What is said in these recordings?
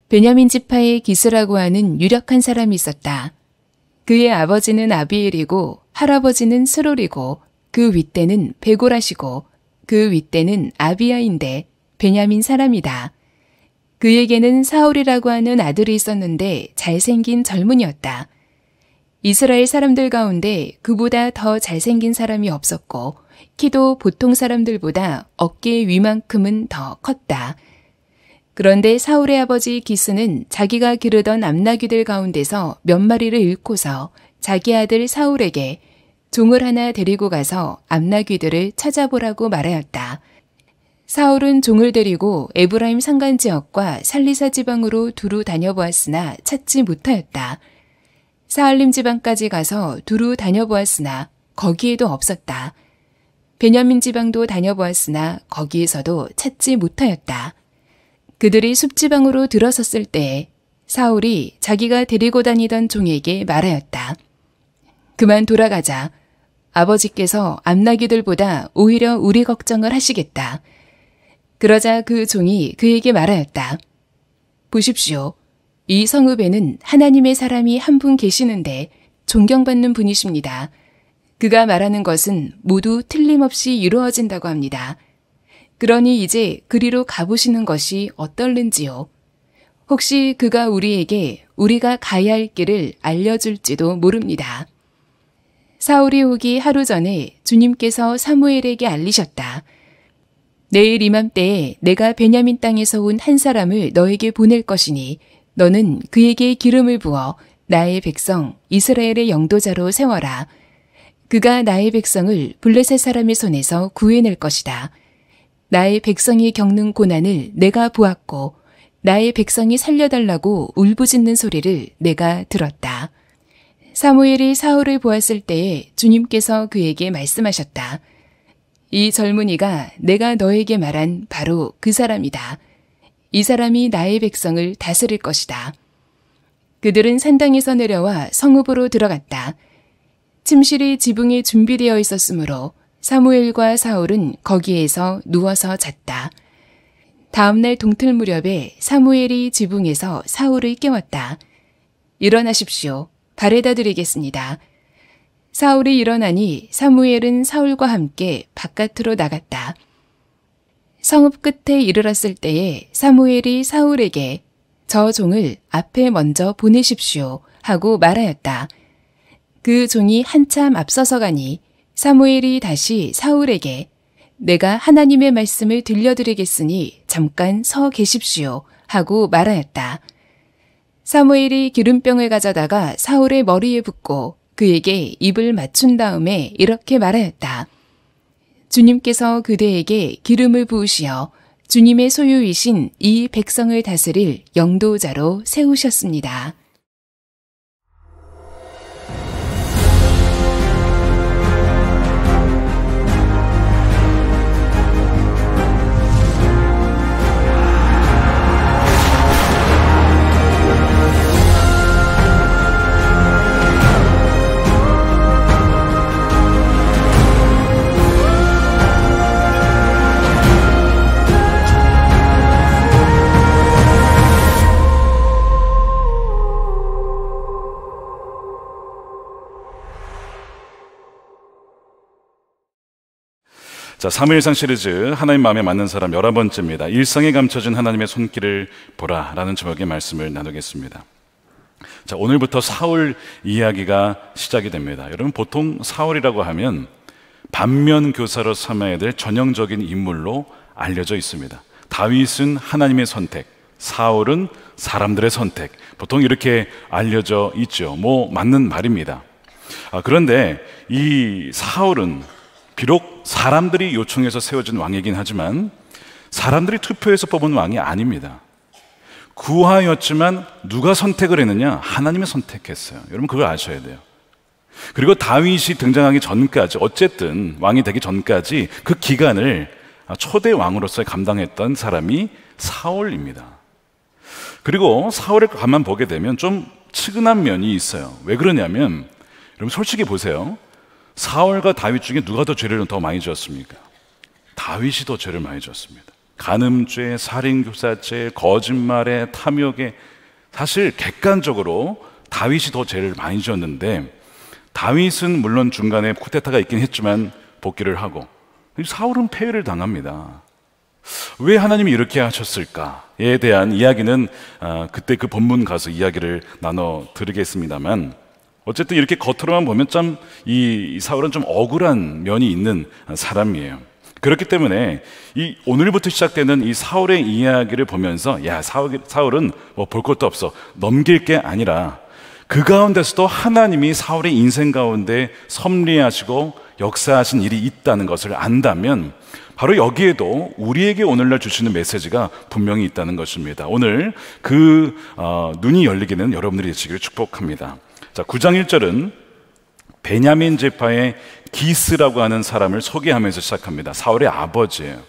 베냐민 지파의 기스라고 하는 유력한 사람이 있었다. 그의 아버지는 아비엘이고 할아버지는 스롤이고 그 윗대는 베고라시고 그 윗대는 아비야인데 베냐민 사람이다. 그에게는 사울이라고 하는 아들이 있었는데 잘생긴 젊은이였다. 이스라엘 사람들 가운데 그보다 더 잘생긴 사람이 없었고 키도 보통 사람들보다 어깨 위만큼은 더 컸다. 그런데 사울의 아버지 기스는 자기가 기르던 암나귀들 가운데서 몇 마리를 잃고서 자기 아들 사울에게 종을 하나 데리고 가서 암나귀들을 찾아보라고 말하였다. 사울은 종을 데리고 에브라임 산간 지역과 살리사 지방으로 두루 다녀보았으나 찾지 못하였다. 사알림 지방까지 가서 두루 다녀보았으나 거기에도 없었다. 베냐민 지방도 다녀보았으나 거기에서도 찾지 못하였다. 그들이 숲지방으로 들어섰을 때에 사울이 자기가 데리고 다니던 종에게 말하였다. 그만 돌아가자. 아버지께서 암나귀들보다 오히려 우리 걱정을 하시겠다. 그러자 그 종이 그에게 말하였다. 보십시오. 이 성읍에는 하나님의 사람이 한 분 계시는데 존경받는 분이십니다. 그가 말하는 것은 모두 틀림없이 이루어진다고 합니다. 그러니 이제 그리로 가보시는 것이 어떨는지요. 혹시 그가 우리에게 우리가 가야 할 길을 알려줄지도 모릅니다. 사울이 오기 하루 전에 주님께서 사무엘에게 알리셨다. 내일 이맘때에 내가 베냐민 땅에서 온 한 사람을 너에게 보낼 것이니 너는 그에게 기름을 부어 나의 백성 이스라엘의 영도자로 세워라. 그가 나의 백성을 블레셋 사람의 손에서 구해낼 것이다. 나의 백성이 겪는 고난을 내가 보았고 나의 백성이 살려달라고 울부짖는 소리를 내가 들었다. 사무엘이 사울을 보았을 때에 주님께서 그에게 말씀하셨다. 이 젊은이가 내가 너에게 말한 바로 그 사람이다. 이 사람이 나의 백성을 다스릴 것이다. 그들은 산당에서 내려와 성읍으로 들어갔다. 침실이 지붕에 준비되어 있었으므로 사무엘과 사울은 거기에서 누워서 잤다. 다음날 동틀 무렵에 사무엘이 지붕에서 사울을 깨웠다. 일어나십시오. 발에다 드리겠습니다. 사울이 일어나니 사무엘은 사울과 함께 바깥으로 나갔다. 성읍 끝에 이르렀을 때에 사무엘이 사울에게 저 종을 앞에 먼저 보내십시오 하고 말하였다. 그 종이 한참 앞서서 가니 사무엘이 다시 사울에게 내가 하나님의 말씀을 들려드리겠으니 잠깐 서 계십시오 하고 말하였다. 사무엘이 기름병을 가져다가 사울의 머리에 붓고 그에게 입을 맞춘 다음에 이렇게 말하였다. 주님께서 그대에게 기름을 부으시어 주님의 소유이신 이 백성을 다스릴 영도자로 세우셨습니다. 자, 사무엘상 시리즈 하나님 마음에 맞는 사람 11번째입니다. 일상에 감춰진 하나님의 손길을 보라 라는 제목의 말씀을 나누겠습니다. 자, 오늘부터 사울 이야기가 시작이 됩니다. 여러분, 보통 사울이라고 하면 반면교사로 삼아야 될 전형적인 인물로 알려져 있습니다. 다윗은 하나님의 선택, 사울은 사람들의 선택, 보통 이렇게 알려져 있죠. 맞는 말입니다. 그런데 이 사울은 비록 사람들이 요청해서 세워진 왕이긴 하지만 사람들이 투표해서 뽑은 왕이 아닙니다. 구하였지만 누가 선택을 했느냐? 하나님이 선택했어요. 여러분, 그걸 아셔야 돼요. 그리고 다윗이 등장하기 전까지, 어쨌든 왕이 되기 전까지 그 기간을 초대 왕으로서 감당했던 사람이 사울입니다. 그리고 사울을 가만 보게 되면 좀 측은한 면이 있어요. 왜 그러냐면, 여러분 솔직히 보세요. 사울과 다윗 중에 누가 더 죄를 더 많이 지었습니까? 다윗이 더 죄를 많이 지었습니다. 간음죄, 살인교사죄, 거짓말에, 탐욕에, 사실 객관적으로 다윗이 더 죄를 많이 지었는데, 다윗은 물론 중간에 쿠데타가 있긴 했지만 복귀를 하고, 사울은 패배를 당합니다. 왜 하나님이 이렇게 하셨을까에 대한 이야기는 그때 그 본문 가서 이야기를 나눠 드리겠습니다만, 어쨌든 이렇게 겉으로만 보면 참 이 사울은 좀 억울한 면이 있는 사람이에요. 그렇기 때문에 이 오늘부터 시작되는 이 사울의 이야기를 보면서, 야, 사울은 뭐 볼 것도 없어, 넘길 게 아니라 그 가운데서도 하나님이 사울의 인생 가운데 섭리하시고 역사하신 일이 있다는 것을 안다면, 바로 여기에도 우리에게 오늘날 주시는 메시지가 분명히 있다는 것입니다. 오늘 그 눈이 열리기는 여러분들이 되시기를 축복합니다. 자, 9장 1절은 베냐민 지파의 기스라고 하는 사람을 소개하면서 시작합니다. 사울의 아버지예요.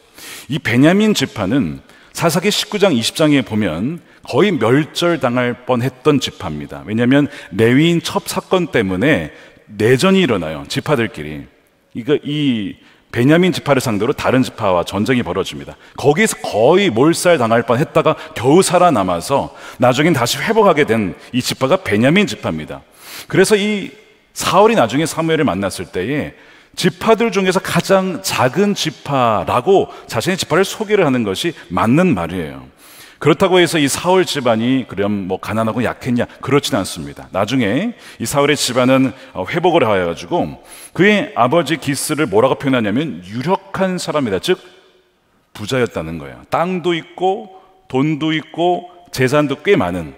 이 베냐민 지파는 사사기 19장 20장에 보면 거의 멸절당할 뻔했던 지파입니다. 왜냐하면 레위인 첩 사건 때문에 내전이 일어나요. 지파들끼리. 이 베냐민 지파를 상대로 다른 지파와 전쟁이 벌어집니다. 거기에서 거의 몰살당할 뻔했다가 겨우 살아남아서 나중엔 다시 회복하게 된 이 지파가 베냐민 지파입니다. 그래서 이 사울이 나중에 사무엘을 만났을 때에 지파들 중에서 가장 작은 지파라고 자신의 지파를 소개를 하는 것이 맞는 말이에요. 그렇다고 해서 이 사울 집안이 그럼 뭐 가난하고 약했냐? 그렇지는 않습니다. 나중에 이 사울의 집안은 회복을 하여가지고 그의 아버지 기스를 뭐라고 표현하냐면 유력한 사람이다. 즉 부자였다는 거예요. 땅도 있고 돈도 있고 재산도 꽤 많은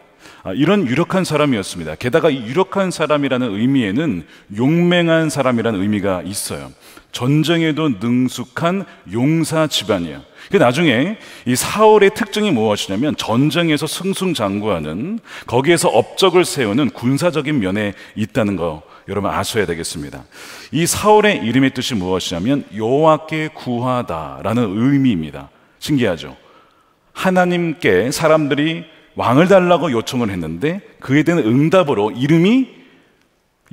이런 유력한 사람이었습니다. 게다가 이 유력한 사람이라는 의미에는 용맹한 사람이라는 의미가 있어요. 전쟁에도 능숙한 용사 집안이에요. 나중에 이 사울의 특징이 무엇이냐면 전쟁에서 승승장구하는, 거기에서 업적을 세우는 군사적인 면에 있다는 거 여러분 아셔야 되겠습니다. 이 사울의 이름의 뜻이 무엇이냐면 여호와께 구하다라는 의미입니다. 신기하죠? 하나님께 사람들이 왕을 달라고 요청을 했는데 그에 대한 응답으로 이름이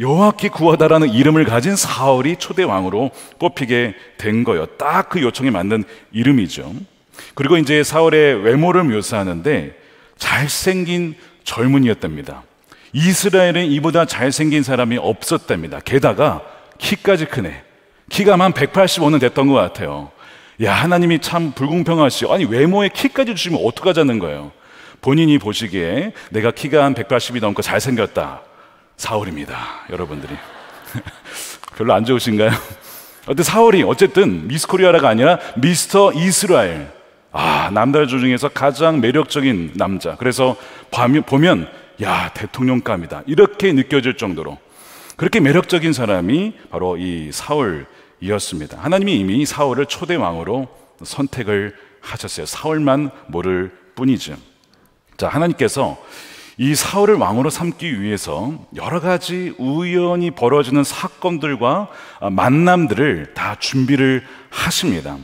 여호와께 구하다라는 이름을 가진 사울이 초대 왕으로 뽑히게 된 거예요. 딱 그 요청에 맞는 이름이죠. 그리고 이제 사울의 외모를 묘사하는데 잘생긴 젊은이였답니다. 이스라엘에 이보다 잘생긴 사람이 없었답니다. 게다가 키까지 크네. 키가 한 185는 됐던 것 같아요. 야, 하나님이 참 불공평하시오. 아니 외모에 키까지 주시면 어떡하자는 거예요. 본인이 보시기에 내가 키가 한 180이 넘고 잘생겼다. 사울입니다, 여러분들이. 별로 안 좋으신가요? 근데 사울이 어쨌든 미스 코리아라가 아니라 미스터 이스라엘. 남자들 중에서 가장 매력적인 남자. 그래서 보면 야, 대통령감이다 이렇게 느껴질 정도로 그렇게 매력적인 사람이 바로 이 사울이었습니다. 하나님이 이미 사울을 초대 왕으로 선택을 하셨어요. 사울만 모를 뿐이죠. 자, 하나님께서 이 사울을 왕으로 삼기 위해서 여러 가지 우연히 벌어지는 사건들과 만남들을 다 준비를 하십니다.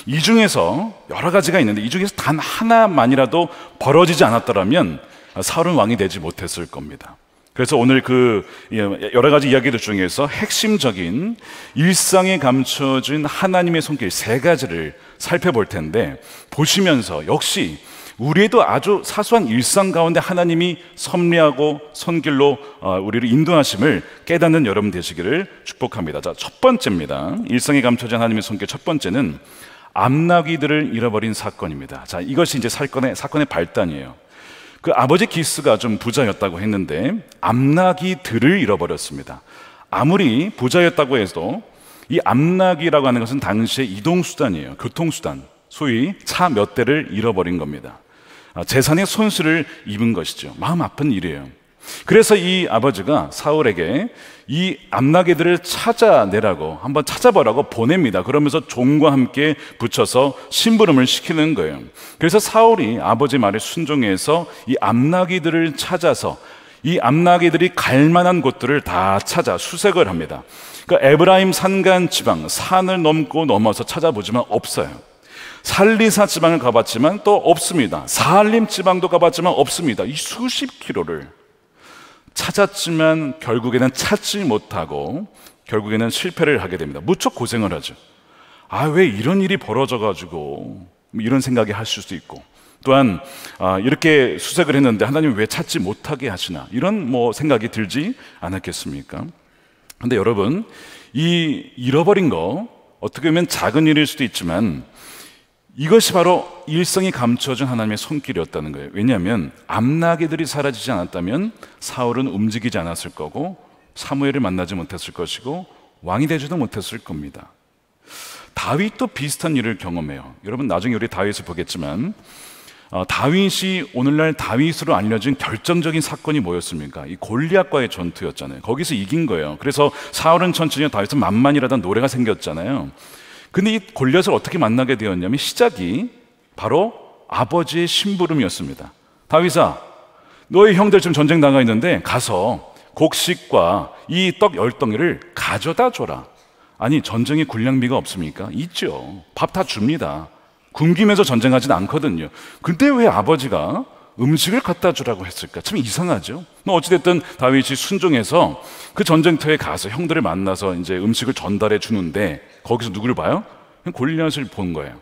이 중에서 여러 가지가 있는데 이 중에서 단 하나만이라도 벌어지지 않았더라면 사울은 왕이 되지 못했을 겁니다. 그래서 오늘 그 여러 가지 이야기들 중에서 핵심적인 일상에 감춰진 하나님의 손길 3가지를 살펴볼 텐데, 보시면서 역시 우리에도 아주 사소한 일상 가운데 하나님이 섭리하고 손길로 우리를 인도하심을 깨닫는 여러분 되시기를 축복합니다. 자, 첫 번째입니다. 일상에 감춰진 하나님의 손길 첫 번째는 암나귀들을 잃어버린 사건입니다. 자, 이것이 이제 사건의 발단이에요. 그 아버지 기스가 좀 부자였다고 했는데 암나귀들을 잃어버렸습니다. 아무리 부자였다고 해도 이 암나귀라고 하는 것은 당시의 이동수단이에요. 교통수단, 소위 차 몇 대를 잃어버린 겁니다. 재산의 손실을 입은 것이죠. 마음 아픈 일이에요. 그래서 이 아버지가 사울에게 이 암나귀들을 찾아내라고, 한번 찾아보라고 보냅니다. 그러면서 종과 함께 붙여서 심부름을 시키는 거예요. 그래서 사울이 아버지 말에 순종해서 이 암나귀들을 찾아서 이 암나귀들이 갈 만한 곳들을 다 찾아 수색을 합니다. 그러니까 에브라임 산간 지방, 산을 넘고 넘어서 찾아보지만 없어요. 살리사 지방을 가봤지만 또 없습니다. 사할림 지방도 가봤지만 없습니다. 이 수십 킬로를 찾았지만 결국에는 찾지 못하고 결국에는 실패를 하게 됩니다. 무척 고생을 하죠. 왜 이런 일이 벌어져가지고 뭐 이런 생각이 하실 수도 있고, 또한 이렇게 수색을 했는데 하나님 왜 찾지 못하게 하시나, 이런 뭐 생각이 들지 않았겠습니까? 근데 여러분, 이 잃어버린 거 어떻게 보면 작은 일일 수도 있지만 이것이 바로 일성이 감춰진 하나님의 손길이었다는 거예요. 왜냐하면 암나귀들이 사라지지 않았다면 사울은 움직이지 않았을 거고 사무엘을 만나지 못했을 것이고 왕이 되지도 못했을 겁니다. 다윗도 비슷한 일을 경험해요. 여러분, 나중에 우리 다윗을 보겠지만 다윗이 오늘날 다윗으로 알려진 결정적인 사건이 뭐였습니까? 이 골리앗과의 전투였잖아요. 거기서 이긴 거예요. 그래서 사울은 천천히, 다윗은 만만이라던 노래가 생겼잖아요. 근데 이 골리앗을 어떻게 만나게 되었냐면 시작이 바로 아버지의 심부름이었습니다. 다윗아, 너희 형들 지금 전쟁 나가 있는데 가서 곡식과 이 떡 10덩이를 가져다 줘라. 아니, 전쟁에 군량미가 없습니까? 있죠. 밥 다 줍니다. 굶기면서 전쟁하진 않거든요. 근데 왜 아버지가 음식을 갖다 주라고 했을까? 참 이상하죠. 어찌됐든 다윗이 순종해서 그 전쟁터에 가서 형들을 만나서 이제 음식을 전달해 주는데 거기서 누구를 봐요? 골리앗을 본 거예요.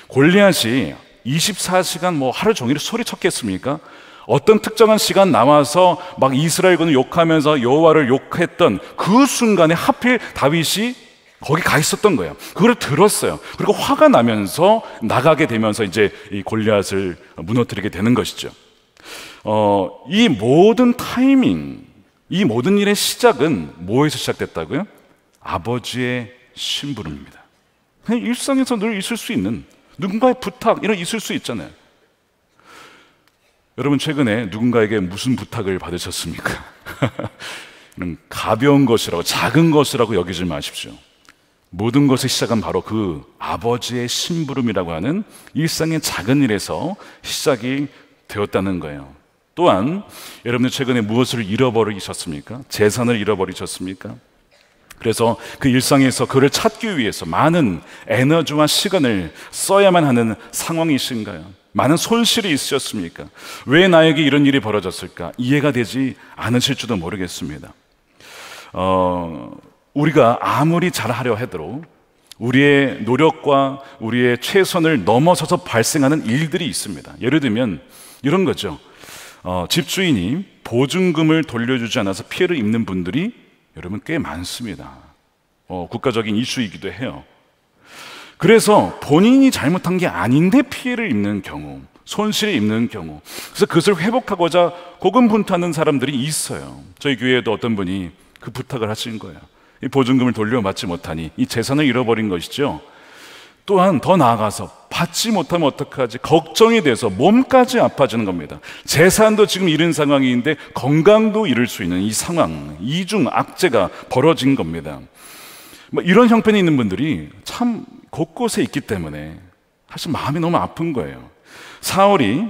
골리앗이 24시간 뭐 하루 종일 소리쳤겠습니까? 어떤 특정한 시간 나와서 막 이스라엘군을 욕하면서 여호와를 욕했던 그 순간에 하필 다윗이 거기 가 있었던 거예요. 그걸 들었어요. 그리고 화가 나면서 나가게 되면서 이제 이 골리앗을 무너뜨리게 되는 것이죠. 이 모든 타이밍, 이 모든 일의 시작은 뭐에서 시작됐다고요? 아버지의 심부름입니다. 그냥 일상에서 늘 있을 수 있는 누군가의 부탁, 이런 있을 수 있잖아요. 여러분, 최근에 누군가에게 무슨 부탁을 받으셨습니까? 가벼운 것이라고, 작은 것이라고 여기지 마십시오. 모든 것의 시작은 바로 그 아버지의 심부름이라고 하는 일상의 작은 일에서 시작이 되었다는 거예요. 또한 여러분들 최근에 무엇을 잃어버리셨습니까? 재산을 잃어버리셨습니까? 그래서 그 일상에서 그를 찾기 위해서 많은 에너지와 시간을 써야만 하는 상황이신가요? 많은 손실이 있으셨습니까? 왜 나에게 이런 일이 벌어졌을까? 이해가 되지 않으실지도 모르겠습니다. 우리가 아무리 잘하려 해도 우리의 노력과 우리의 최선을 넘어서서 발생하는 일들이 있습니다. 예를 들면 이런 거죠. 집주인이 보증금을 돌려주지 않아서 피해를 입는 분들이 여러분 꽤 많습니다. 국가적인 이슈이기도 해요. 그래서 본인이 잘못한 게 아닌데 피해를 입는 경우, 손실을 입는 경우, 그래서 그것을 회복하고자 고군분투하는 사람들이 있어요. 저희 교회에도 어떤 분이 그 부탁을 하신 거예요. 이 보증금을 돌려받지 못하니 이 재산을 잃어버린 것이죠. 또한 더 나아가서 받지 못하면 어떡하지? 걱정이 돼서 몸까지 아파지는 겁니다. 재산도 지금 잃은 상황인데 건강도 잃을 수 있는 이 상황, 이중 악재가 벌어진 겁니다. 뭐 이런 형편이 있는 분들이 참 곳곳에 있기 때문에 사실 마음이 너무 아픈 거예요. 사울이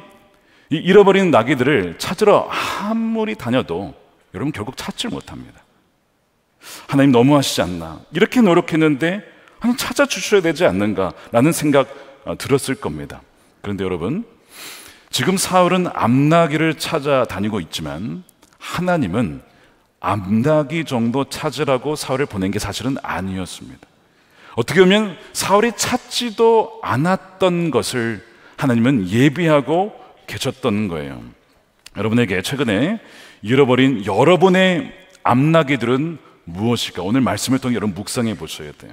이 잃어버린 나귀들을 찾으러 아무리 다녀도 여러분 결국 찾질 못합니다. 하나님 너무하시지 않나, 이렇게 노력했는데 하나님 찾아주셔야 되지 않는가라는 생각 들었을 겁니다. 그런데 여러분, 지금 사울은 암나귀를 찾아다니고 있지만 하나님은 암나귀 정도 찾으라고 사울을 보낸 게 사실은 아니었습니다. 어떻게 보면 사울이 찾지도 않았던 것을 하나님은 예비하고 계셨던 거예요. 여러분에게 최근에 잃어버린 여러분의 암나귀들은 무엇일까? 오늘 말씀을 통해 여러분 묵상해 보셔야 돼요.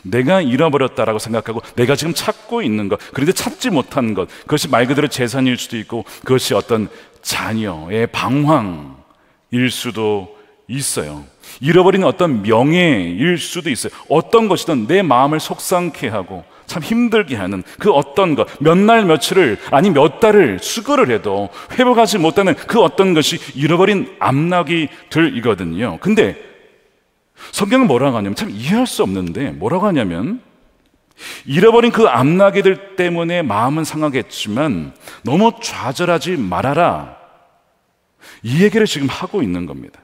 내가 잃어버렸다라고 생각하고 내가 지금 찾고 있는 것, 그런데 찾지 못한 것, 그것이 말 그대로 재산일 수도 있고 그것이 어떤 자녀의 방황일 수도 있어요. 잃어버린 어떤 명예일 수도 있어요. 어떤 것이든 내 마음을 속상케 하고 참 힘들게 하는 그 어떤 것, 몇 날 며칠을 아니 몇 달을 수고를 해도 회복하지 못하는 그 어떤 것이 잃어버린 암나귀들이거든요. 근데 성경은 뭐라고 하냐면 참 이해할 수 없는데 뭐라고 하냐면 잃어버린 그 암나귀들 때문에 마음은 상하겠지만 너무 좌절하지 말아라, 이 얘기를 지금 하고 있는 겁니다.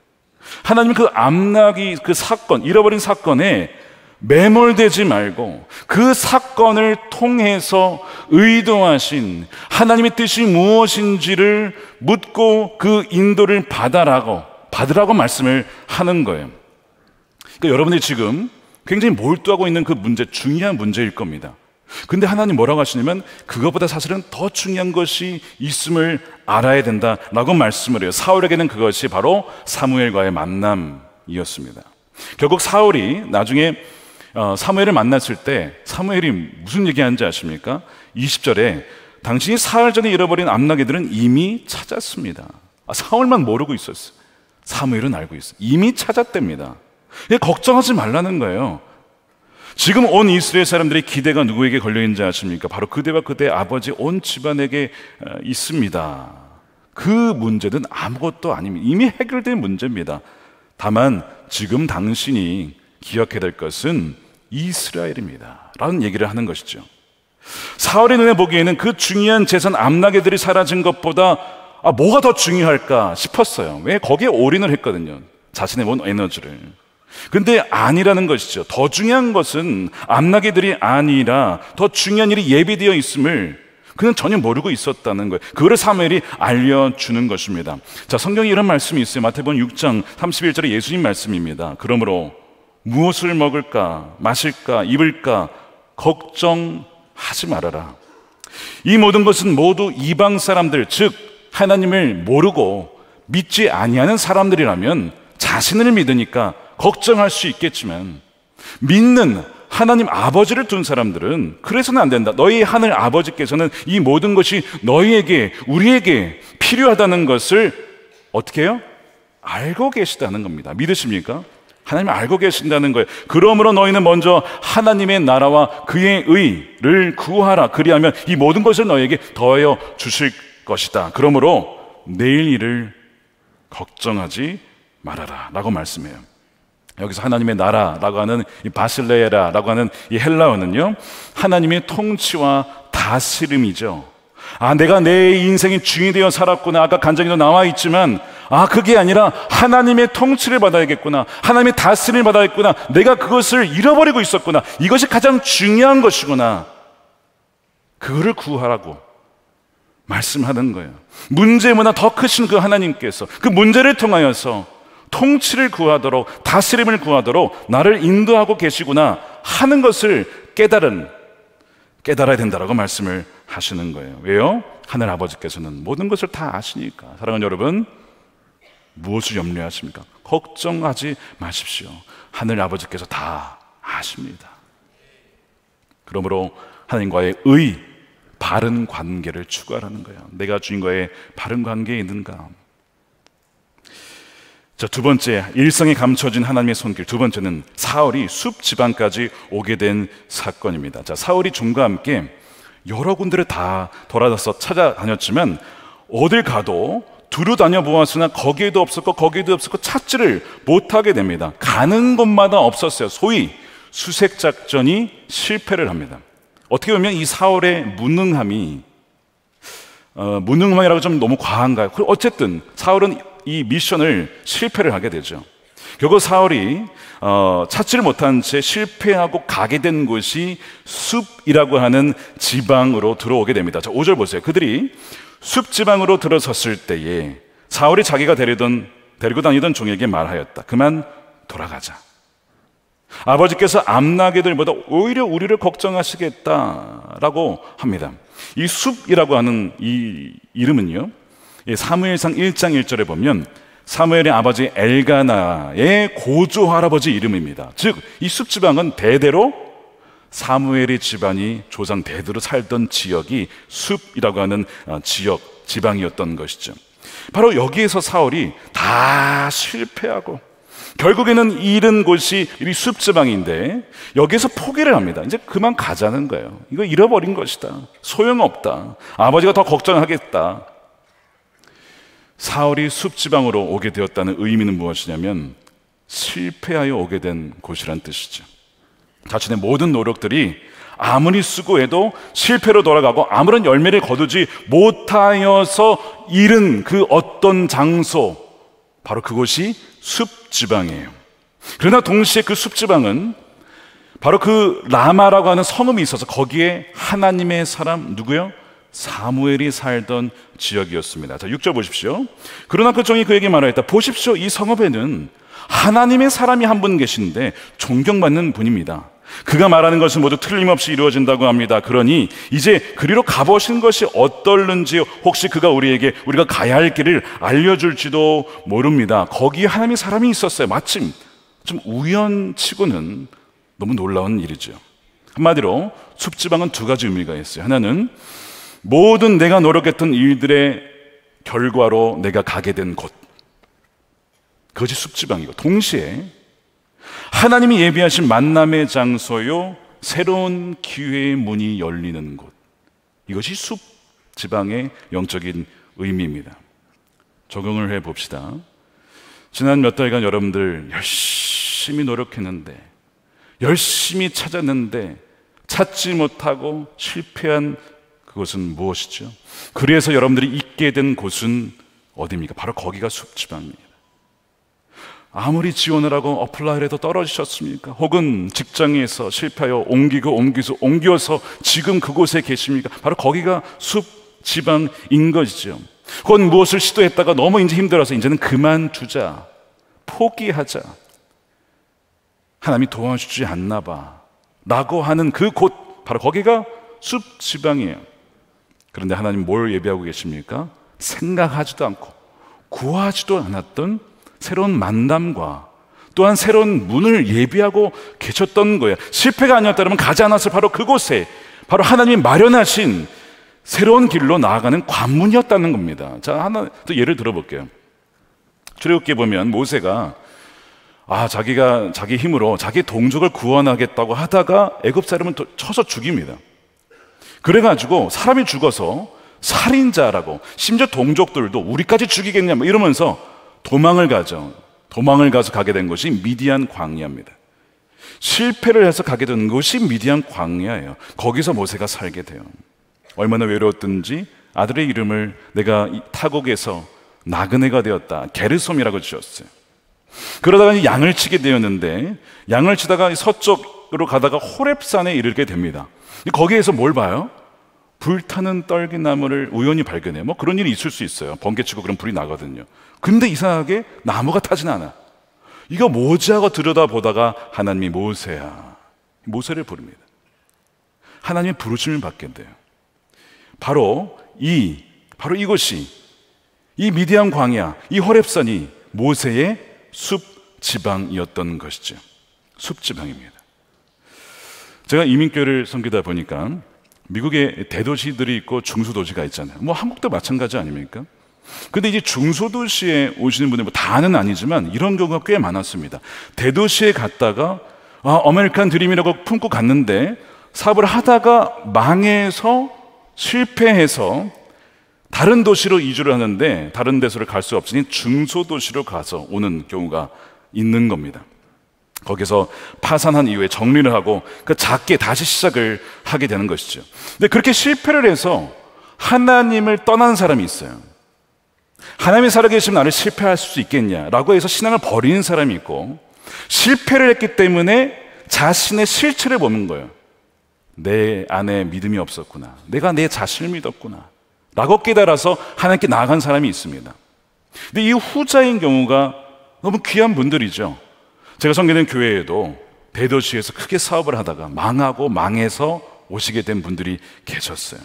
하나님은 그 암나귀 그 사건, 잃어버린 사건에 매몰되지 말고 그 사건을 통해서 의도하신 하나님의 뜻이 무엇인지를 묻고 그 인도를 받으라고 말씀을 하는 거예요. 그러니까 여러분이 지금 굉장히 몰두하고 있는 그 문제, 중요한 문제일 겁니다. 근데 하나님 뭐라고 하시냐면 그것보다 사실은 더 중요한 것이 있음을 알아야 된다라고 말씀을 해요. 사울에게는 그것이 바로 사무엘과의 만남이었습니다. 결국 사울이 나중에 사무엘을 만났을 때 사무엘이 무슨 얘기하는지 아십니까? 20절에 당신이 사흘 전에 잃어버린 암나기들은 이미 찾았습니다. 사울만 모르고 있었어요. 사무엘은 알고 있어요. 이미 찾았답니다. 걱정하지 말라는 거예요. 지금 온 이스라엘 사람들의 기대가 누구에게 걸려있는지 아십니까? 바로 그대와 그대의 아버지 온 집안에게 있습니다. 그 문제는 아무것도 아닙니다. 이미 해결된 문제입니다. 다만 지금 당신이 기억해야 될 것은 이스라엘입니다 라는 얘기를 하는 것이죠. 사울의 눈에 보기에는 그 중요한 재산 암나게들이 사라진 것보다 뭐가 더 중요할까 싶었어요. 왜? 거기에 올인을 했거든요. 자신의 온 에너지를. 근데 아니라는 것이죠. 더 중요한 것은 암나게들이 아니라 더 중요한 일이 예비되어 있음을 그는 전혀 모르고 있었다는 거예요. 그거를 사무엘이 알려주는 것입니다. 자, 성경에 이런 말씀이 있어요. 마태복음 6장 31절에 예수님 말씀입니다. 그러므로 무엇을 먹을까, 마실까, 입을까 걱정하지 말아라. 이 모든 것은 모두 이방 사람들, 즉 하나님을 모르고 믿지 아니하는 사람들이라면 자신을 믿으니까 걱정할 수 있겠지만 믿는 하나님 아버지를 둔 사람들은 그래서는 안 된다. 너희 하늘 아버지께서는 이 모든 것이 너희에게, 우리에게 필요하다는 것을 어떻게 해요? 알고 계시다는 겁니다. 믿으십니까? 하나님 알고 계신다는 거예요. 그러므로 너희는 먼저 하나님의 나라와 그의 의를 구하라. 그리하면 이 모든 것을 너희에게 더하여 주실 것이다. 그러므로 내일 일을 걱정하지 말아라 라고 말씀해요. 여기서 하나님의 나라라고 하는 이 바실레라라고 하는 이 헬라어는요, 하나님의 통치와 다스림이죠. 내가 내 인생의 주인이 되어 살았구나. 아까 간증에도 나와 있지만 그게 아니라 하나님의 통치를 받아야겠구나. 하나님의 다스림을 받아야겠구나. 내가 그것을 잃어버리고 있었구나. 이것이 가장 중요한 것이구나. 그거를 구하라고 말씀하는 거예요. 문제보다 더 크신 그 하나님께서 그 문제를 통하여서 통치를 구하도록, 다스림을 구하도록 나를 인도하고 계시구나 하는 것을 깨달아야 된다라고 말씀을 하시는 거예요. 왜요? 하늘 아버지께서는 모든 것을 다 아시니까. 사랑하는 여러분, 무엇을 염려하십니까? 걱정하지 마십시오. 하늘 아버지께서 다 아십니다. 그러므로 하나님과의 바른 관계를 추구하라는 거예요. 내가 주님과의 바른 관계에 있는가? 자, 두 번째, 일성에 감춰진 하나님의 손길. 두 번째는 사울이 숲 지방까지 오게 된 사건입니다. 자, 사울이 종과 함께 여러 군데를 다 돌아다녀서 찾아다녔지만 어딜 가도 두루 다녀보았으나 거기에도 없었고 찾지를 못하게 됩니다. 가는 곳마다 없었어요. 소위 수색 작전이 실패를 합니다. 어떻게 보면 이 사울의 무능함이라고 좀 너무 과한가요? 어쨌든 사울은 이 미션을 실패를 하게 되죠. 결국 사울이 찾지를 못한 채 실패하고 가게 된 곳이 숲이라고 하는 지방으로 들어오게 됩니다. 자, 5절 보세요. 그들이 숲 지방으로 들어섰을 때에 사울이 자기가 데리고 다니던 종에게 말하였다. 그만 돌아가자. 아버지께서 암나게들보다 오히려 우리를 걱정하시겠다라고 합니다. 이 숲이라고 하는 이 이름은요, 사무엘상 1장 1절에 보면 사무엘의 아버지 엘가나의 고조 할아버지 이름입니다. 즉 이 숲지방은 대대로 사무엘의 집안이 조상 대대로 살던 지역이 숲이라고 하는 지방이었던 것이죠. 바로 여기에서 사울이 다 실패하고 결국에는 잃은 곳이 이 숲지방인데 여기에서 포기를 합니다. 이제 그만 가자는 거예요. 이거 잃어버린 것이다. 소용없다. 아버지가 더 걱정하겠다. 사울이 숲지방으로 오게 되었다는 의미는 무엇이냐면 실패하여 오게 된 곳이란 뜻이죠. 자신의 모든 노력들이 아무리 수고해도 실패로 돌아가고 아무런 열매를 거두지 못하여서 잃은 그 어떤 장소, 바로 그곳이 숲지방이에요. 그러나 동시에 그 숲지방은 바로 그 라마라고 하는 성읍이 있어서 거기에 하나님의 사람 누구요? 사무엘이 살던 지역이었습니다. 자, 6절 보십시오. 그러나 그 종이 그에게 말하였다. 보십시오, 이 성읍에는 하나님의 사람이 한 분 계신데 존경받는 분입니다. 그가 말하는 것은 모두 틀림없이 이루어진다고 합니다. 그러니 이제 그리로 가보신 것이 어떨는지, 혹시 그가 우리에게 우리가 가야 할 길을 알려줄지도 모릅니다. 거기에 하나님의 사람이 있었어요. 마침 좀 우연치고는 너무 놀라운 일이죠. 한마디로 숲지방은 두 가지 의미가 있어요. 하나는 모든 내가 노력했던 일들의 결과로 내가 가게 된 곳, 그것이 숲지방이고, 동시에 하나님이 예비하신 만남의 장소요, 새로운 기회의 문이 열리는 곳, 이것이 숲지방의 영적인 의미입니다. 적용을 해봅시다. 지난 몇 달간 여러분들 열심히 노력했는데, 열심히 찾았는데 찾지 못하고 실패한 그곳은 무엇이죠? 그래서 여러분들이 있게 된 곳은 어디입니까? 바로 거기가 숲지방입니다. 아무리 지원을 하고 어플라이를 해도 떨어지셨습니까? 혹은 직장에서 실패하여 옮겨서 지금 그곳에 계십니까? 바로 거기가 숲지방인 것이죠. 혹은 무엇을 시도했다가 너무 이제 힘들어서 이제는 그만두자, 포기하자, 하나님이 도와주지 않나 봐 라고 하는 그 곳, 바로 거기가 숲지방이에요. 그런데 하나님 뭘 예비하고 계십니까? 생각하지도 않고 구하지도 않았던 새로운 만남과 또한 새로운 문을 예비하고 계셨던 거예요. 실패가 아니었다면 가지 않았을 바로 그곳에, 바로 하나님이 마련하신 새로운 길로 나아가는 관문이었다는 겁니다. 자, 하나 또 예를 들어볼게요. 출애굽기에 보면 모세가 자기가 자기 힘으로 자기 동족을 구원하겠다고 하다가 애굽 사람을 쳐서 죽입니다. 그래가지고 사람이 죽어서 살인자라고, 심지어 동족들도 우리까지 죽이겠냐 이러면서 도망을 가서 가게 된 것이 미디안 광야입니다. 실패를 해서 가게 된 곳이 미디안 광야예요. 거기서 모세가 살게 돼요. 얼마나 외로웠든지 아들의 이름을 내가 타국에서 나그네가 되었다, 게르솜이라고 지었어요. 그러다가 양을 치게 되었는데, 양을 치다가 서쪽으로 가다가 호렙산에 이르게 됩니다. 거기에서 뭘 봐요? 불타는 떨기나무를 우연히 발견해요. 뭐 그런 일이 있을 수 있어요. 번개치고 그럼 불이 나거든요. 근데 이상하게 나무가 타진 않아. 이거 뭐지 하고 들여다보다가 하나님이 모세야, 모세를 부릅니다. 하나님의 부르심을 받게 돼요. 바로 이곳이, 이 미디안 광야, 이 호렙산이 모세의 숲지방이었던 것이죠. 숲지방입니다. 제가 이민교회를 섬기다 보니까 미국에 대도시들이 있고 중소도시가 있잖아요. 뭐 한국도 마찬가지 아닙니까? 근데 이제 중소도시에 오시는 분들, 뭐 다는 아니지만 이런 경우가 꽤 많았습니다. 대도시에 갔다가 아메리칸 드림이라고 품고 갔는데 사업을 하다가 망해서 실패해서 다른 도시로 이주를 하는데 다른 데서를 갈 수 없으니 중소도시로 가서 오는 경우가 있는 겁니다. 거기서 파산한 이후에 정리를 하고 그 작게 다시 시작을 하게 되는 것이죠. 근데 그렇게 실패를 해서 하나님을 떠난 사람이 있어요. 하나님이 살아계시면 나를 실패할 수 있겠냐라고 해서 신앙을 버리는 사람이 있고, 실패를 했기 때문에 자신의 실체를 보는 거예요. 내 안에 믿음이 없었구나, 내가 내 자신을 믿었구나 라고 깨달아서 하나님께 나아간 사람이 있습니다. 근데 이 후자인 경우가 너무 귀한 분들이죠. 제가 섬기는 교회에도 대도시에서 크게 사업을 하다가 망하고 망해서 오시게 된 분들이 계셨어요.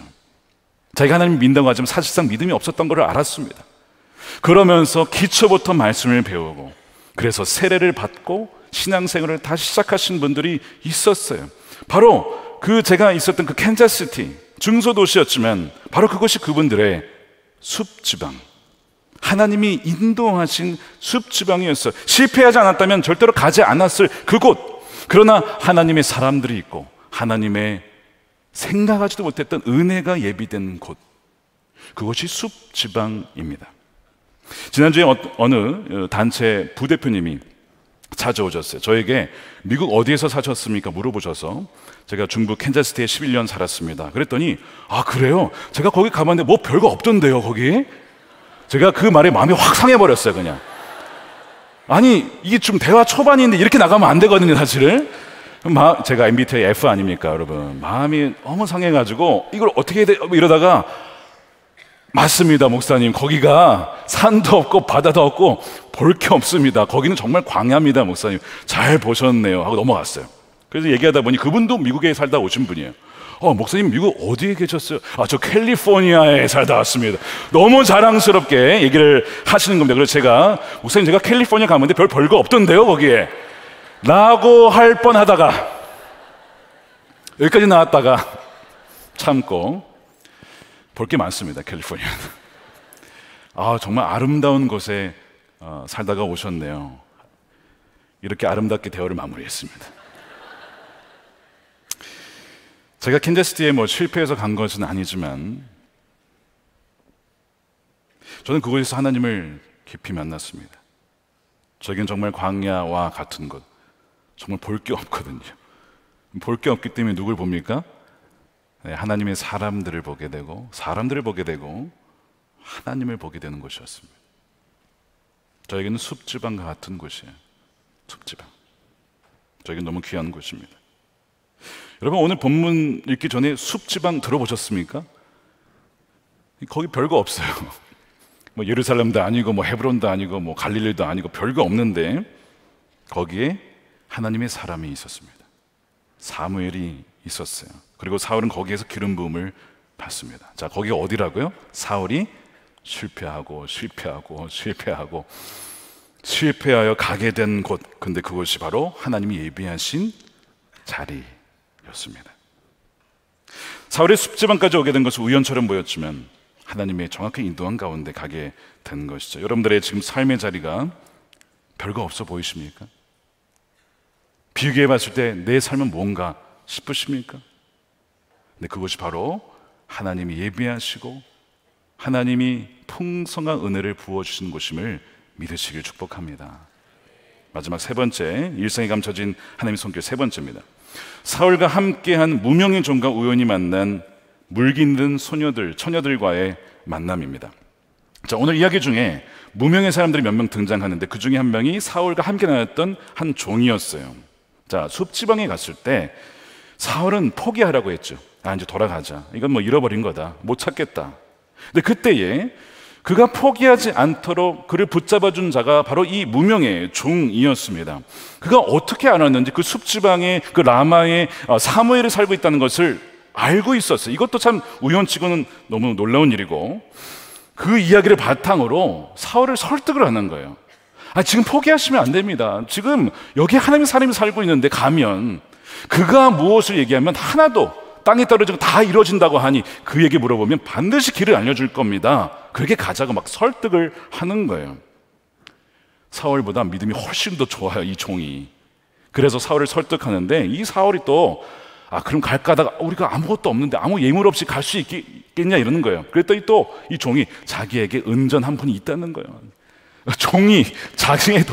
자기가 하나님 믿는다고 하지만 사실상 믿음이 없었던 걸 알았습니다. 그러면서 기초부터 말씀을 배우고, 그래서 세례를 받고 신앙생활을 다시 시작하신 분들이 있었어요. 바로 제가 있었던 그 캔자스시티, 중소도시였지만 바로 그것이 그분들의 숲지방, 하나님이 인도하신 숲지방이었어요. 실패하지 않았다면 절대로 가지 않았을 그곳, 그러나 하나님의 사람들이 있고 하나님의 생각하지도 못했던 은혜가 예비된 곳, 그것이 숲지방입니다. 지난주에 어느 단체 부대표님이 찾아오셨어요. 저에게 미국 어디에서 사셨습니까? 물어보셔서 제가 중부 캔자스시티에 11년 살았습니다. 그랬더니 그래요? 제가 거기 가봤는데 뭐 별거 없던데요 거기? 제가 그 말에 마음이 확 상해버렸어요. 그냥 아니 이게 좀 대화 초반인데 이렇게 나가면 안 되거든요 사실은. 제가 MBTI F 아닙니까 여러분? 마음이 너무 상해가지고 이걸 어떻게 해야 돼? 이러다가 맞습니다 목사님, 거기가 산도 없고 바다도 없고 볼 게 없습니다. 거기는 정말 광야입니다 목사님. 잘 보셨네요 하고 넘어갔어요. 그래서 얘기하다 보니 그분도 미국에 살다 오신 분이에요. 목사님 미국 어디에 계셨어요? 저 캘리포니아에 살다 왔습니다. 너무 자랑스럽게 얘기를 하시는 겁니다. 그래서 제가 목사님 제가 캘리포니아 가는데 별 별거 없던데요 거기에 라고 할 뻔하다가 여기까지 나왔다가 참고 볼 게 많습니다. 캘리포니아는. 정말 아름다운 곳에 살다가 오셨네요. 이렇게 아름답게 대화를 마무리했습니다. 제가 캔자스티에 실패해서 간 것은 아니지만 저는 그곳에서 하나님을 깊이 만났습니다. 저에겐 정말 광야와 같은 곳, 정말 볼 게 없거든요. 볼 게 없기 때문에 누굴 봅니까? 하나님의 사람들을 보게 되고 사람들을 보게 되고 하나님을 보게 되는 곳이었습니다. 저에게는 숲지방과 같은 곳이에요. 숲지방. 저에게는 너무 귀한 곳입니다. 여러분 오늘 본문 읽기 전에 숲지방 들어보셨습니까? 거기 별거 없어요. 예루살렘도 아니고 헤브론도 아니고 갈릴리도 아니고 별거 없는데 거기에 하나님의 사람이 있었습니다. 사무엘이 있었어요. 그리고 사울은 거기에서 기름 부음을 받습니다. 자, 거기가 어디라고요? 사울이 실패하여 가게 된 곳. 근데 그것이 바로 하나님이 예비하신 자리였습니다. 사울의 숲지방까지 오게 된 것은 우연처럼 보였지만 하나님의 정확히 인도한 가운데 가게 된 것이죠. 여러분들의 지금 삶의 자리가 별거 없어 보이십니까? 비교해 봤을 때 내 삶은 뭔가 싶으십니까? 근데 그것이 바로 하나님이 예비하시고 하나님이 풍성한 은혜를 부어주시는 곳임을 믿으시길 축복합니다. 마지막 세 번째, 일상에 감춰진 하나님의 손길 세 번째입니다. 사울과 함께한 무명의 종과 우연히 만난 물깃든 처녀들과의 만남입니다. 자, 오늘 이야기 중에 무명의 사람들이 몇 명 등장하는데 그 중에 한 명이 사울과 함께 다녔던 한 종이었어요. 자, 숲지방에 갔을 때 사울은 포기하라고 했죠. 이제 돌아가자. 이건 잃어버린 거다. 못 찾겠다. 근데 그때에 그가 포기하지 않도록 그를 붙잡아준 자가 바로 이 무명의 종이었습니다. 그가 어떻게 알았는지 그 숲지방에 그 라마에 사무엘이 살고 있다는 것을 알고 있었어요. 이것도 참 우연치고는 너무 놀라운 일이고 그 이야기를 바탕으로 사울을 설득을 하는 거예요. 지금 포기하시면 안 됩니다. 지금 여기 하나님의 사람이 살고 있는데 가면 그가 무엇을 얘기하면 하나도 땅에 떨어지고 다 이루어진다고 하니 그에게 물어보면 반드시 길을 알려줄 겁니다. 그렇게 가자고 막 설득을 하는 거예요. 사울보다 믿음이 훨씬 더 좋아요, 이 종이. 그래서 사울을 설득하는데 이 사울이 또 그럼 갈까 하다가 우리가 아무것도 없는데 아무 예물 없이 갈 수 있겠냐 이러는 거예요. 그랬더니 또 이 종이 자기에게 은전 한 푼이 있다는 거예요. 종이 자기의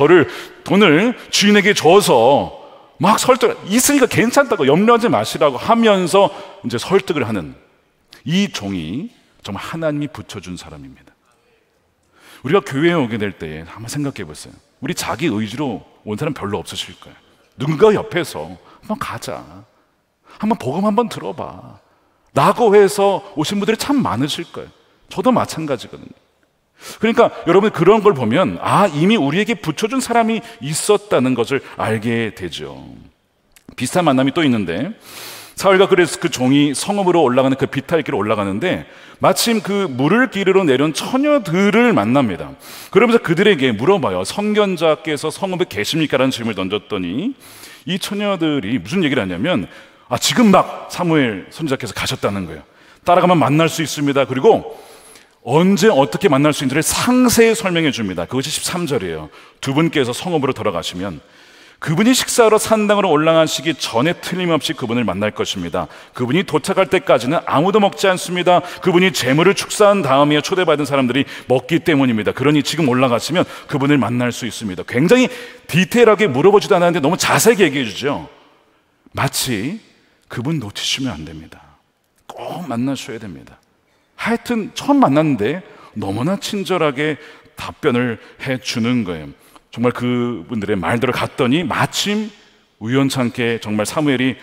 돈을 주인에게 줘서 막 있으니까 괜찮다고 염려하지 마시라고 하면서 이제 설득을 하는 이 종이 정말 하나님이 붙여준 사람입니다. 우리가 교회에 오게 될 때에 한번 생각해 보세요. 우리 자기 의지로 온 사람 별로 없으실 거예요. 누군가 옆에서 한번 가자, 한번 복음 한번 들어봐 라고 해서 오신 분들이 참 많으실 거예요. 저도 마찬가지거든요. 그러니까 여러분 그런 걸 보면 이미 우리에게 붙여준 사람이 있었다는 것을 알게 되죠. 비슷한 만남이 또 있는데 사울과 그래서 그 종이 성읍으로 올라가는 그 비탈길을 올라가는데 마침 그 물을 기르러 내려온 처녀들을 만납니다. 그러면서 그들에게 물어봐요. 선견자께서 성읍에 계십니까? 라는 질문을 던졌더니 이 처녀들이 무슨 얘기를 하냐면 지금 막 사무엘 선지자께서 가셨다는 거예요. 따라가면 만날 수 있습니다. 그리고 언제 어떻게 만날 수 있는지를 상세히 설명해 줍니다. 그것이 13절이에요. 두 분께서 성읍으로 돌아가시면 그분이 식사하러 산당으로 올라가시기 전에 틀림없이 그분을 만날 것입니다. 그분이 도착할 때까지는 아무도 먹지 않습니다. 그분이 재물을 축사한 다음에 초대받은 사람들이 먹기 때문입니다. 그러니 지금 올라가시면 그분을 만날 수 있습니다. 굉장히 디테일하게 물어보지도 않았는데 너무 자세히 얘기해 주죠. 마치 그분 놓치시면 안 됩니다. 꼭 만나셔야 됩니다. 하여튼 처음 만났는데 너무나 친절하게 답변을 해주는 거예요. 정말 그분들의 말대로 갔더니 마침 우연찮게 정말 사무엘이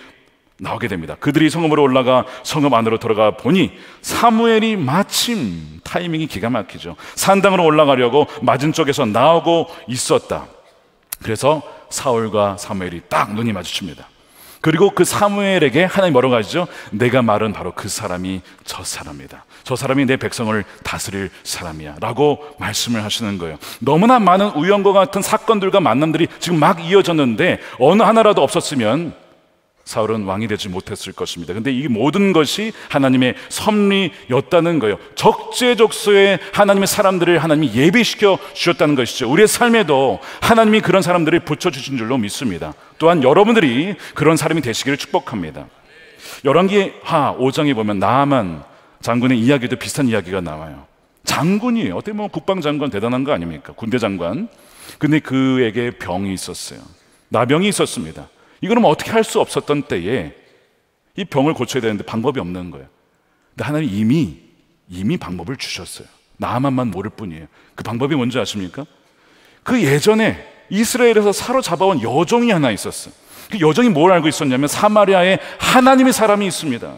나오게 됩니다. 그들이 성읍으로 올라가 성읍 안으로 들어가 보니 사무엘이 마침 타이밍이 기가 막히죠. 산당으로 올라가려고 맞은 쪽에서 나오고 있었다. 그래서 사울과 사무엘이 딱 눈이 마주칩니다. 그리고 그 사무엘에게 하나님 뭐라고 하시죠? 내가 말은 바로 그 사람이 저 사람이다. 저 사람이 내 백성을 다스릴 사람이야 라고 말씀을 하시는 거예요. 너무나 많은 우연과 같은 사건들과 만남들이 지금 막 이어졌는데 어느 하나라도 없었으면 사울은 왕이 되지 못했을 것입니다. 근데 이 모든 것이 하나님의 섭리였다는 거예요. 적재적소에 하나님의 사람들을 하나님이 예비시켜 주셨다는 것이죠. 우리의 삶에도 하나님이 그런 사람들을 붙여주신 줄로 믿습니다. 또한 여러분들이 그런 사람이 되시기를 축복합니다. 열왕기하 5장에 보면 나아만 장군의 이야기도 비슷한 이야기가 나와요. 장군이에요. 어떻게 보면 국방장관 대단한 거 아닙니까? 군대 장관. 근데 그에게 병이 있었어요. 나병이 있었습니다. 이거는 어떻게 할 수 없었던 때에 이 병을 고쳐야 되는데 방법이 없는 거예요. 근데 하나님 이미 방법을 주셨어요. 나아만만 모를 뿐이에요. 그 방법이 뭔지 아십니까? 그 예전에 이스라엘에서 사로잡아온 여종이 하나 있었어요. 그 여종이 뭘 알고 있었냐면 사마리아에 하나님의 사람이 있습니다.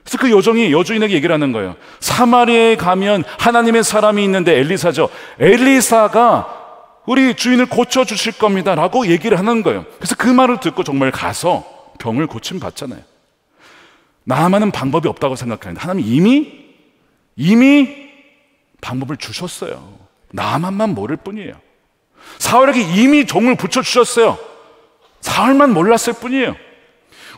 그래서 그 여종이 여주인에게 얘기를 하는 거예요. 사마리아에 가면 하나님의 사람이 있는데, 엘리사죠. 엘리사가 우리 주인을 고쳐주실 겁니다 라고 얘기를 하는 거예요. 그래서 그 말을 듣고 정말 가서 병을 고침 받잖아요. 나아만은 방법이 없다고 생각하는데 하나님 이미 방법을 주셨어요. 나아만만 모를 뿐이에요. 사울에게 이미 종을 붙여주셨어요. 사울만 몰랐을 뿐이에요.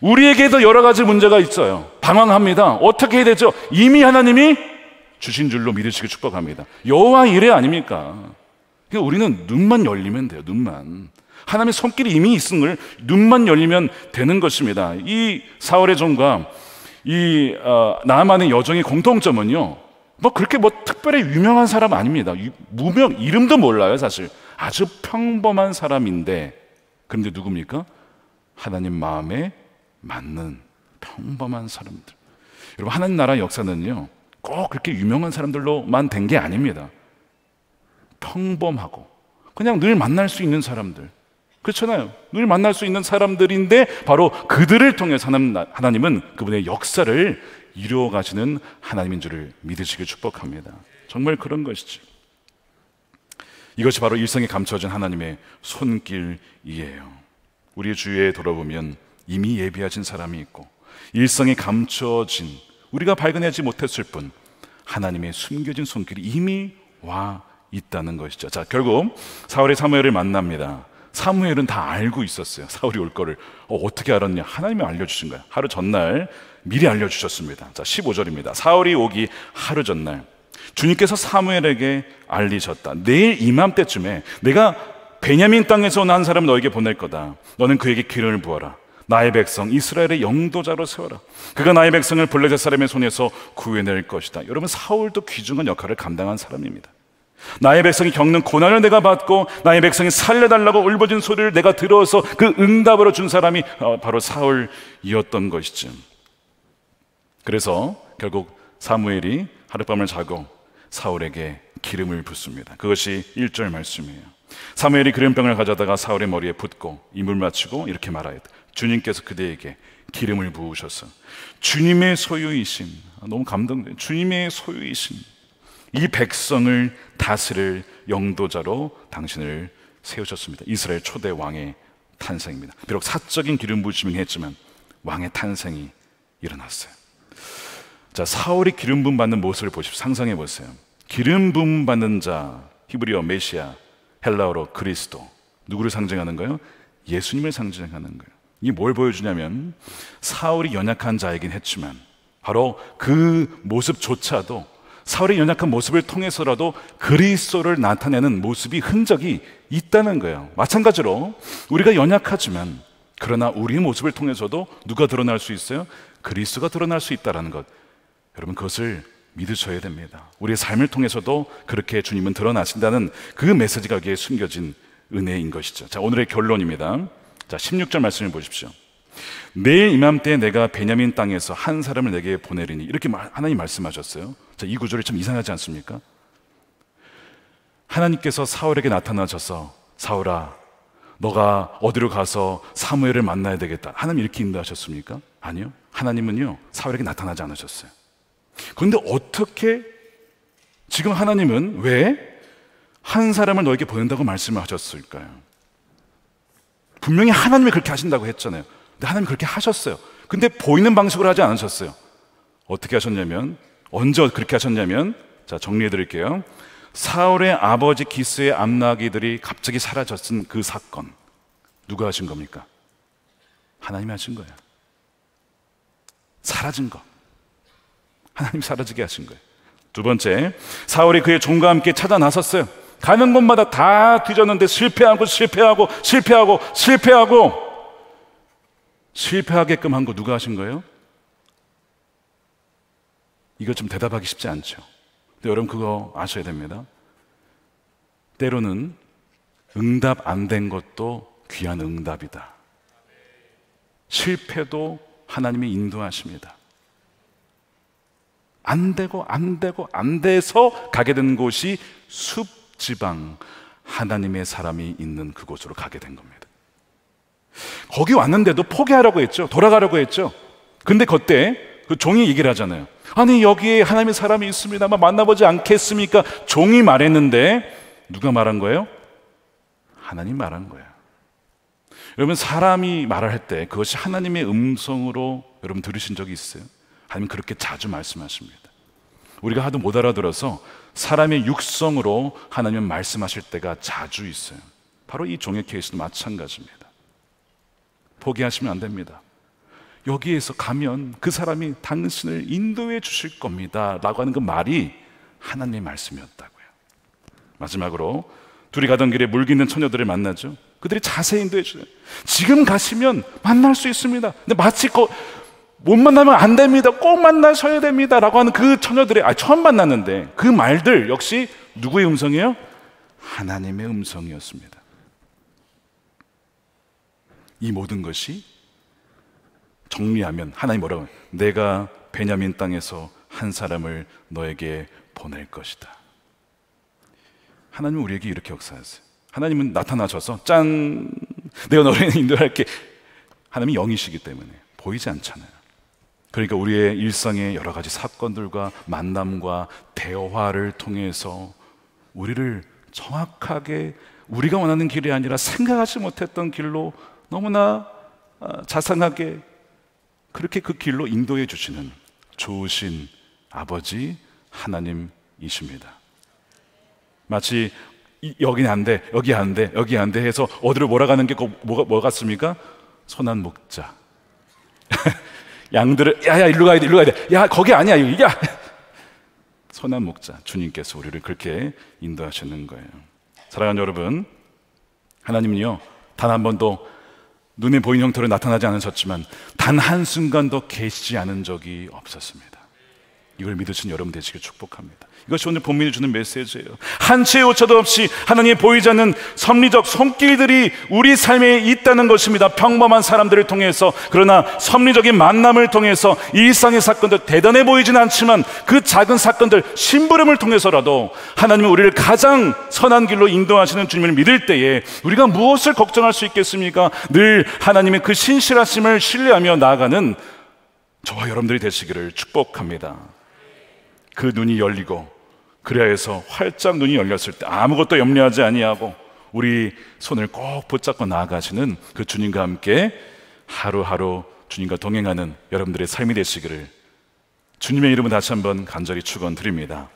우리에게도 여러 가지 문제가 있어요. 방황합니다. 어떻게 해야 되죠? 이미 하나님이 주신 줄로 믿으시길 축복합니다. 여호와 이레 아닙니까? 그러니까 우리는 눈만 열리면 돼요. 눈만. 하나님의 손길이 이미 있은 걸 눈만 열리면 되는 것입니다. 이 사울의 종과 이 나아만의 여종의 공통점은요, 그렇게 특별히 유명한 사람 아닙니다. 무명, 이름도 몰라요. 사실 아주 평범한 사람인데, 그런데 누굽니까? 하나님 마음에 맞는 평범한 사람들. 여러분, 하나님 나라 역사는요 꼭 그렇게 유명한 사람들로만 된 게 아닙니다. 평범하고 그냥 늘 만날 수 있는 사람들, 그렇잖아요. 늘 만날 수 있는 사람들인데 바로 그들을 통해서 하나님은 그분의 역사를 이루어 가시는 하나님인 줄을 믿으시길 축복합니다. 정말 그런 것이지. 이것이 바로 일생에 감춰진 하나님의 손길이에요. 우리 주위에 돌아보면 이미 예비하신 사람이 있고, 일생에 감춰진, 우리가 발견하지 못했을 뿐 하나님의 숨겨진 손길이 이미 와 있다는 것이죠. 자, 결국 사울이 사무엘을 만납니다. 사무엘은 다 알고 있었어요. 사울이 올 거를. 어떻게 알았냐? 하나님이 알려주신 거예요. 하루 전날 미리 알려주셨습니다. 자, 15절입니다. 사울이 오기 하루 전날 주님께서 사무엘에게 알리셨다. 내일 이맘때쯤에 내가 베냐민 땅에서 온 한 사람을 너에게 보낼 거다. 너는 그에게 기름을 부어라. 나의 백성 이스라엘의 영도자로 세워라. 그가 나의 백성을 블레셋 사람의 손에서 구해낼 것이다. 여러분, 사울도 귀중한 역할을 감당한 사람입니다. 나의 백성이 겪는 고난을 내가 받고 나의 백성이 살려달라고 울부짖는 소리를 내가 들어서 그 응답으로 준 사람이 바로 사울이었던 것이죠. 그래서 결국 사무엘이 하룻밤을 자고 사울에게 기름을 붓습니다. 그것이 1절 말씀이에요. 사무엘이 기름병을 가져다가 사울의 머리에 붓고 이물 맞추고 이렇게 말하였다. 주님께서 그대에게 기름을 부으셔서 주님의 소유이신, 너무 감동돼요. 주님의 소유이신 이 백성을 다스릴 영도자로 당신을 세우셨습니다. 이스라엘 초대 왕의 탄생입니다. 비록 사적인 기름 부으심이긴 했지만 왕의 탄생이 일어났어요. 자, 사울이 기름 부음 받는 모습을 보십시오. 상상해 보세요. 기름 부음 받는 자, 히브리어 메시아, 헬라어로 그리스도, 누구를 상징하는 거예요? 예수님을 상징하는 거예요. 이게 뭘 보여주냐면 사울이 연약한 자이긴 했지만 바로 그 모습조차도, 사울의 연약한 모습을 통해서라도 그리스도를 나타내는 모습이, 흔적이 있다는 거예요. 마찬가지로 우리가 연약하지만 그러나 우리의 모습을 통해서도 누가 드러날 수 있어요? 그리스도가 드러날 수 있다는 것. 여러분, 그것을 믿으셔야 됩니다. 우리의 삶을 통해서도 그렇게 주님은 드러나신다는 그 메시지가 여기에 숨겨진 은혜인 것이죠. 자, 오늘의 결론입니다. 자, 16절 말씀을 보십시오. 내일 이맘때 내가 베냐민 땅에서 한 사람을 내게 보내리니, 이렇게 하나님 말씀하셨어요. 자, 이 구절이 좀 이상하지 않습니까? 하나님께서 사울에게 나타나셔서 사울아, 너가 어디로 가서 사무엘을 만나야 되겠다, 하나님 이렇게 인도하셨습니까? 아니요. 하나님은요 사울에게 나타나지 않으셨어요. 그런데 어떻게 지금 하나님은 왜 한 사람을 너에게 보낸다고 말씀을 하셨을까요? 분명히 하나님이 그렇게 하신다고 했잖아요. 근데 하나님 그렇게 하셨어요. 근데 보이는 방식으로 하지 않으셨어요. 어떻게 하셨냐면, 언제 그렇게 하셨냐면, 자, 정리해 드릴게요. 사울의 아버지 기스의 암나귀들이 갑자기 사라졌은 그 사건, 누가 하신 겁니까? 하나님이 하신 거예요. 사라진 거, 하나님 사라지게 하신 거예요. 두 번째, 사울이 그의 종과 함께 찾아 나섰어요. 가는 곳마다 다 뒤졌는데 실패하고 실패하게끔 한 거 누가 하신 거예요? 이거 좀 대답하기 쉽지 않죠. 근데 여러분 그거 아셔야 됩니다. 때로는 응답 안 된 것도 귀한 응답이다. 실패도 하나님이 인도하십니다. 안 돼서 가게 된 곳이 숲지방, 하나님의 사람이 있는 그곳으로 가게 된 겁니다. 거기 왔는데도 포기하라고 했죠. 돌아가라고 했죠. 근데 그때 그 종이 얘기를 하잖아요. 아니 여기에 하나님의 사람이 있습니다. 만나보지 않겠습니까? 종이 말했는데 누가 말한 거예요? 하나님 말한 거예요. 여러분 사람이 말할 때 그것이 하나님의 음성으로 여러분 들으신 적이 있어요? 하나님 그렇게 자주 말씀하십니다. 우리가 하도 못 알아들어서 사람의 육성으로 하나님은 말씀하실 때가 자주 있어요. 바로 이 종의 케이스도 마찬가지입니다. 포기하시면 안 됩니다. 여기에서 가면 그 사람이 당신을 인도해 주실 겁니다 라고 하는 그 말이 하나님의 말씀이었다고요. 마지막으로 둘이 가던 길에 물기 있는 처녀들을 만나죠. 그들이 자세히 인도해 주세요. 지금 가시면 만날 수 있습니다. 근데 마치 못 만나면 안 됩니다. 꼭 만나셔야 됩니다 라고 하는 그 처녀들의 처음 만났는데 그 말들 역시 누구의 음성이에요? 하나님의 음성이었습니다. 이 모든 것이 정리하면 하나님 뭐라고 해요? 내가 베냐민 땅에서 한 사람을 너에게 보낼 것이다. 하나님은 우리에게 이렇게 역사하세요. 하나님은 나타나셔서 짠, 내가 너를 인도할게. 하나님이 영이시기 때문에 보이지 않잖아요. 그러니까 우리의 일상의 여러 가지 사건들과 만남과 대화를 통해서 우리를 정확하게 우리가 원하는 길이 아니라 생각하지 못했던 길로 너무나 자상하게 그렇게 그 길로 인도해 주시는 좋으신 아버지 하나님이십니다. 마치 여긴 안 돼, 여기 안 돼, 여기 안 돼 해서 어디로 몰아가는 게 뭐 같습니까? 선한 목자. 양들을 야야 일로 가야 돼, 일로 가야 돼. 야 거기 아니야, 야. 선한 목자 주님께서 우리를 그렇게 인도하시는 거예요. 사랑하는 여러분, 하나님은요 단 한 번도 눈에 보이는 형태로 나타나지 않으셨지만 단 한순간도 계시지 않은 적이 없었습니다. 이걸 믿으신 여러분 되시길 축복합니다. 이것이 오늘 본문이 주는 메시지예요. 한 치의 오차도 없이 하나님이 보이지 않는 섭리적 손길들이 우리 삶에 있다는 것입니다. 평범한 사람들을 통해서, 그러나 섭리적인 만남을 통해서 일상의 사건들, 대단해 보이진 않지만 그 작은 사건들, 심부름을 통해서라도 하나님은 우리를 가장 선한 길로 인도하시는 주님을 믿을 때에 우리가 무엇을 걱정할 수 있겠습니까? 늘 하나님의 그 신실하심을 신뢰하며 나아가는 저와 여러분들이 되시기를 축복합니다. 그 눈이 열리고 그래야 해서 활짝 눈이 열렸을 때 아무것도 염려하지 아니하고 우리 손을 꼭 붙잡고 나아가시는 그 주님과 함께 하루하루 주님과 동행하는 여러분들의 삶이 되시기를 주님의 이름으로 다시 한번 간절히 축원드립니다.